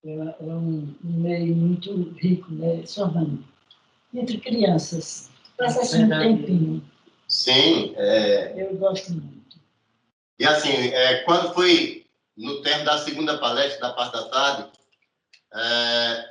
é um meio muito rico, né, Sormani? Entre crianças. Passa assim um tempinho. Sim. Eu gosto muito. E assim, quando fui no término da segunda palestra, da parte da tarde,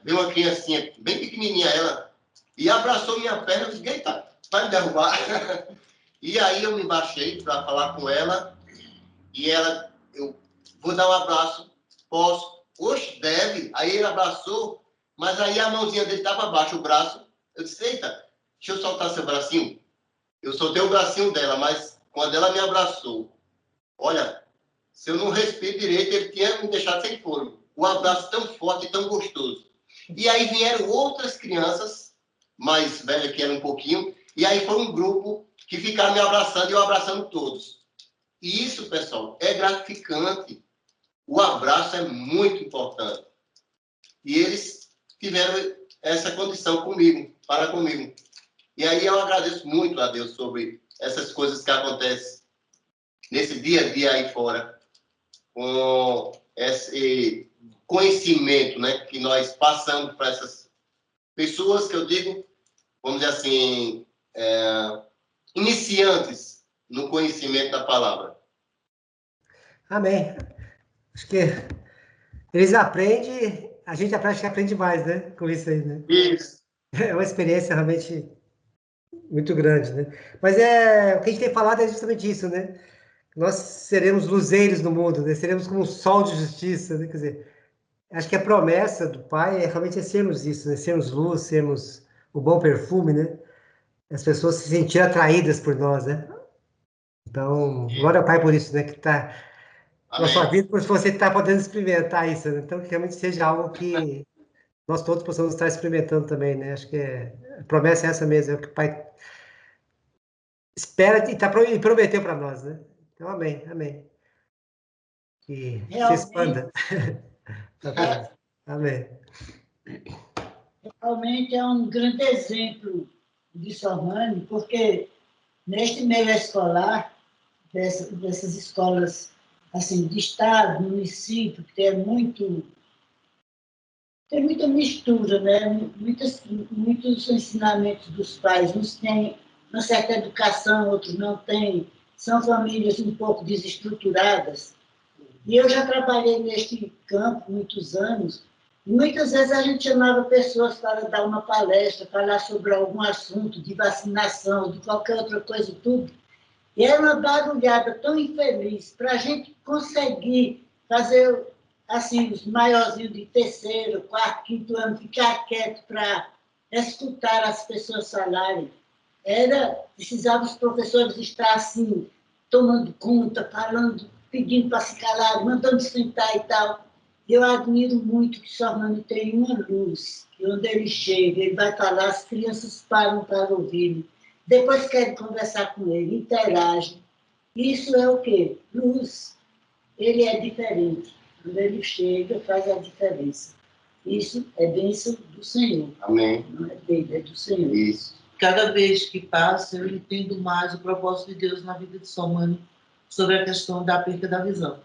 veio uma criancinha, bem pequenininha ela, e abraçou minha perna. Eu disse, eita, vai me derrubar. E aí eu me baixei para falar com ela, e ela, eu vou dar um abraço, posso? Oxe, deve. Aí ele abraçou, mas aí a mãozinha dele estava abaixo, o braço. Eu disse, eita, deixa eu soltar seu bracinho. Eu soltei o bracinho dela, mas quando ela me abraçou, olha, se eu não respiro direito, ele tinha me deixado sem fôlego. Um abraço tão forte e tão gostoso. E aí vieram outras crianças, mais velhas que eram um pouquinho, e aí foi um grupo que ficaram me abraçando e eu abraçando todos. E isso, pessoal, é gratificante. O abraço é muito importante. E eles tiveram essa condição comigo, para comigo. E aí eu agradeço muito a Deus sobre essas coisas que acontecem nesse dia a dia aí fora, com esse conhecimento, né, que nós passamos para essas pessoas que eu digo, vamos dizer assim, iniciantes no conhecimento da palavra. Amém. Acho que eles aprendem, a gente aprende mais, né? Com isso aí, né? Isso. É uma experiência realmente muito grande, né? Mas o que a gente tem falado é justamente isso, né? Nós seremos luzeiros no mundo, né? Seremos como um sol de justiça, né? Quer dizer, acho que a promessa do Pai realmente sermos isso, né? Sermos luz, sermos o bom perfume, né? As pessoas se sentirem atraídas por nós, né? Então, glória ao Pai por isso, né? Que está na sua vida, por você está podendo experimentar isso, né? Então, que realmente seja algo que nós todos possamos estar experimentando também, né? Acho que a promessa é essa mesmo, é o que o Pai espera e prometeu para nós, né? Então, amém, amém. Que se expanda. Amém. Realmente é um grande exemplo de Sormani, porque neste meio escolar, dessas escolas assim, de estado, município, que tem muita mistura, né? Muitos ensinamentos dos pais, uns têm uma certa educação, outros não têm, são famílias um pouco desestruturadas. E eu já trabalhei neste campo muitos anos, e muitas vezes a gente chamava pessoas para dar uma palestra, falar sobre algum assunto de vacinação, de qualquer outra coisa, tudo. E era uma barulhada tão infeliz para a gente conseguir fazer assim, os maiorzinhos de terceiro, quarto, quinto ano, ficar quieto para escutar as pessoas falarem. Precisava os professores estar assim, tomando conta, falando, pedindo para se calar, mandando sentar e tal. Eu admiro muito que Sormani tem uma luz, que onde ele chega, ele vai falar, as crianças param para ouvir. Depois querem conversar com ele, interagem. Isso é o quê? Luz. Ele é diferente. Quando ele chega, faz a diferença. Isso é bênção do Senhor. Amém. Não é dele, é do Senhor. Isso. Cada vez que passa, eu entendo mais o propósito de Deus na vida de Sormani sobre a questão da perda da visão.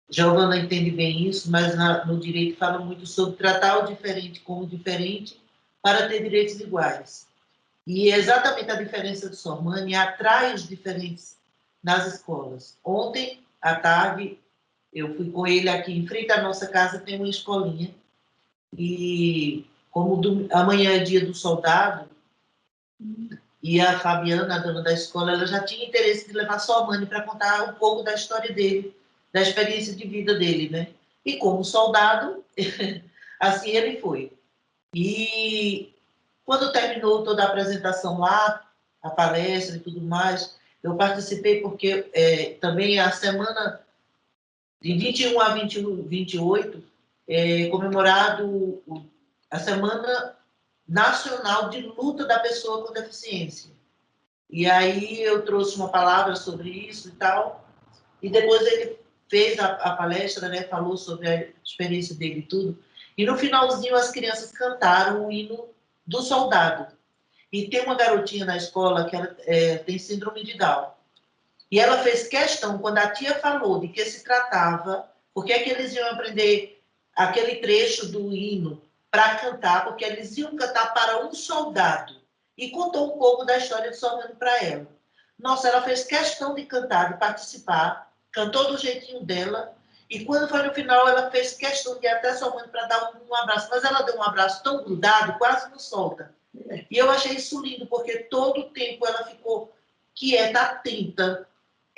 Giovana entende bem isso, mas no direito fala muito sobre tratar o diferente como diferente para ter direitos iguais. E é exatamente a diferença de Sormani atrai os diferentes nas escolas. Ontem, à tarde, eu fui com ele aqui em frente à nossa casa, tem uma escolinha, e como amanhã é dia do soldado, e a Fabiana, a dona da escola, ela já tinha interesse de levar Sormani para contar um pouco da história dele, da experiência de vida dele, né? E como soldado, assim ele foi. E quando terminou toda a apresentação lá, a palestra e tudo mais, eu participei porque também a semana de 21 a 28 é comemorado a Semana Nacional de Luta da Pessoa com Deficiência. E aí eu trouxe uma palavra sobre isso e tal, e depois ele fez a palestra, né, falou sobre a experiência dele e tudo, e no finalzinho as crianças cantaram o hino do soldado. E tem uma garotinha na escola que ela tem síndrome de Down. E ela fez questão, quando a tia falou de que se tratava, Por que é que eles iam aprender aquele trecho do hino para cantar? Porque eles iam cantar para um soldado. E contou um pouco da história de Sormani para ela. Nossa, ela fez questão de cantar, de participar, cantou do jeitinho dela, e quando foi no final, ela fez questão de ir até Sormani para dar um abraço. Mas ela deu um abraço tão grudado, quase não solta. E eu achei isso lindo, porque todo o tempo ela ficou quieta, atenta.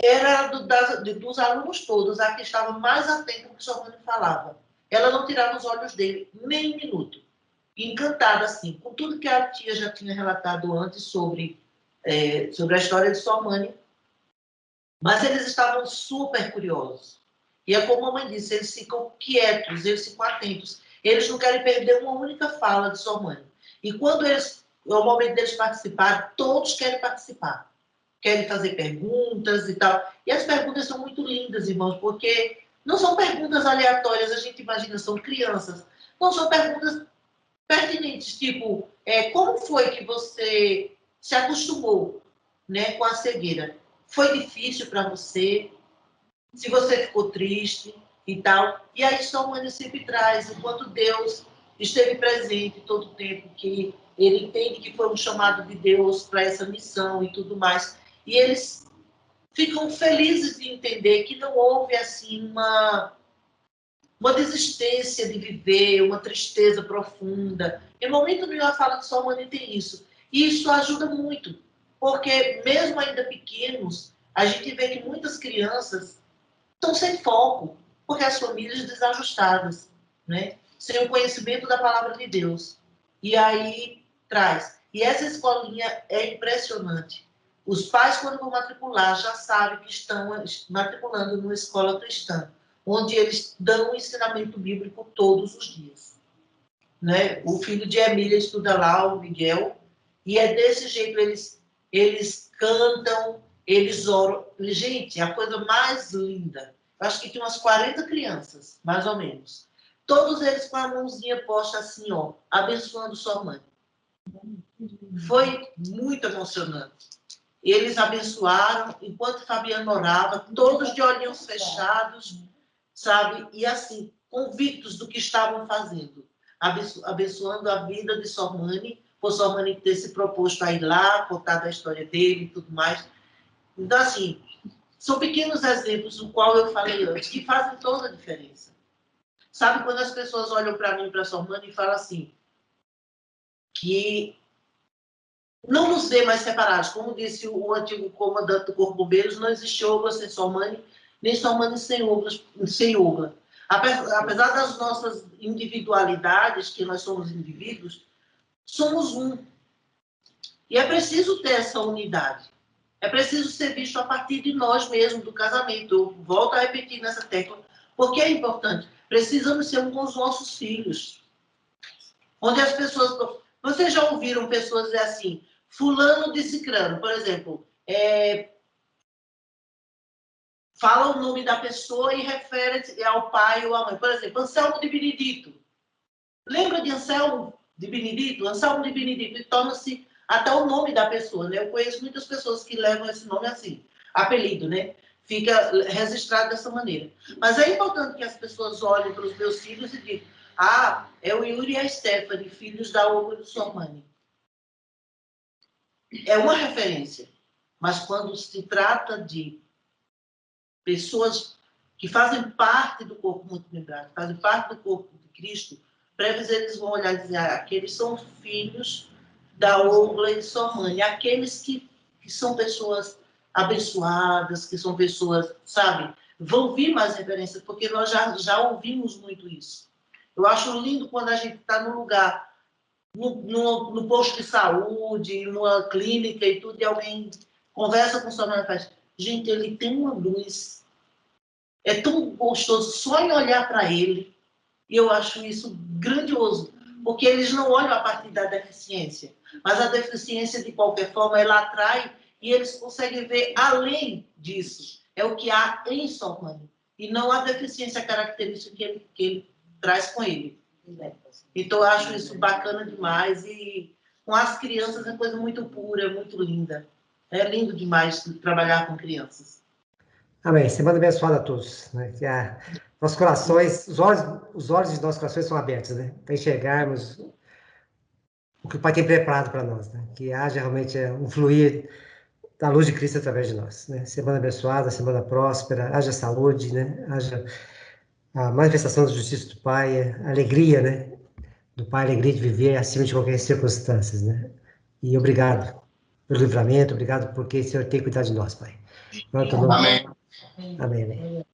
Era dos alunos todos a que estava mais atenta ao que Sormani falava. Ela não tirava os olhos dele nem um minuto. Encantada, assim, com tudo que a tia já tinha relatado antes sobre a história de Sormani. Mas eles estavam super curiosos. E é como a mãe disse, eles ficam quietos, eles ficam atentos. Eles não querem perder uma única fala de Sormani. E quando é o momento deles participarem, todos querem participar. Querem fazer perguntas e tal. E as perguntas são muito lindas, irmãos, porque não são perguntas aleatórias, a gente imagina, são crianças. Não são perguntas pertinentes, tipo, como foi que você se acostumou, né, com a cegueira? Foi difícil para você? Se você ficou triste e tal? E aí Sormani sempre traz o quanto Deus esteve presente todo o tempo, que ele entende que foi um chamado de Deus para essa missão e tudo mais. E eles ficam felizes de entender que não houve assim uma desistência de viver, uma tristeza profunda. Em momento nenhum a fala de Sormani tem isso. E isso ajuda muito, porque mesmo ainda pequenos, a gente vê que muitas crianças estão sem foco, porque as famílias desajustadas, né? Sem o conhecimento da palavra de Deus. E aí traz. E essa escolinha é impressionante. Os pais, quando vão matricular, já sabem que estão matriculando numa escola cristã, onde eles dão o ensinamento bíblico todos os dias. Né? O filho de Emília estuda lá, o Miguel, e é desse jeito, eles cantam, eles oram. Gente, a coisa mais linda. Eu acho que tinha umas 40 crianças, mais ou menos. Todos eles com a mãozinha posta assim, ó, abençoando Sormani. Foi muito emocionante. Eles abençoaram, enquanto Fabiano orava, todos de olhinhos fechados, sabe? E assim, convictos do que estavam fazendo. Abençoando a vida de Sormani, por Sormani ter se proposto a ir lá, contar da história dele e tudo mais. Então, assim, são pequenos exemplos, do qual eu falei antes, que fazem toda a diferença. Sabe, quando as pessoas olham para mim, para Sormani, e falam assim, que não nos vê mais separados. Como disse o antigo comandante do Corpo de Bombeiros, não existe Ogla sem Sormani, nem Sormani sem Ogla. Apesar das nossas individualidades, que nós somos indivíduos, somos um. E é preciso ter essa unidade. É preciso ser visto a partir de nós mesmos, do casamento. Eu volto a repetir nessa tecla, porque é importante. Precisamos ser um com os nossos filhos. Onde as pessoas... Vocês já ouviram pessoas dizer assim, fulano de cicrano, por exemplo, fala o nome da pessoa e refere ao pai ou à mãe. Por exemplo, Anselmo de Benedito. Lembra de Anselmo de Benedito? Anselmo de Benedito, e torna-se até o nome da pessoa, né? Eu conheço muitas pessoas que levam esse nome assim, apelido, né? Fica registrado dessa maneira. Mas é importante que as pessoas olhem para os meus filhos e digam, é o Yuri e a Stephanie, filhos da Olga e do Sormani. É uma referência. Mas quando se trata de pessoas que fazem parte do corpo multiplicado, fazem parte do corpo de Cristo, breves eles vão olhar e dizer, aqueles são filhos da Ogla e Sormani, aqueles que são pessoas abençoadas, que são pessoas, sabe, vão vir mais referências, porque nós já ouvimos muito isso. Eu acho lindo quando a gente está num lugar, no posto de saúde, numa clínica e tudo, e alguém conversa com o Sormani e faz, gente, ele tem uma luz, é tão gostoso só em olhar para ele, e eu acho isso grandioso, porque eles não olham a partir da deficiência, mas a deficiência, de qualquer forma, ela atrai e eles conseguem ver além disso. É o que há em Sormani, e não a deficiência característica que ele traz com ele. Então, eu acho isso bacana demais, e com as crianças é coisa muito pura, muito linda. É lindo demais trabalhar com crianças. Amém. Semana abençoada a todos. Né? nossos corações, os olhos de nossos corações são abertos, né? Para enxergarmos o que o Pai tem preparado para nós, né? Que haja realmente um fluir da luz de Cristo através de nós, né? Semana abençoada, semana próspera, haja saúde, né? Haja a manifestação da justiça do Pai, a alegria, né? Do Pai, a alegria de viver acima de qualquer circunstância, né? E obrigado pelo livramento, obrigado porque o Senhor tem cuidado de nós, Pai. Amém. Amém.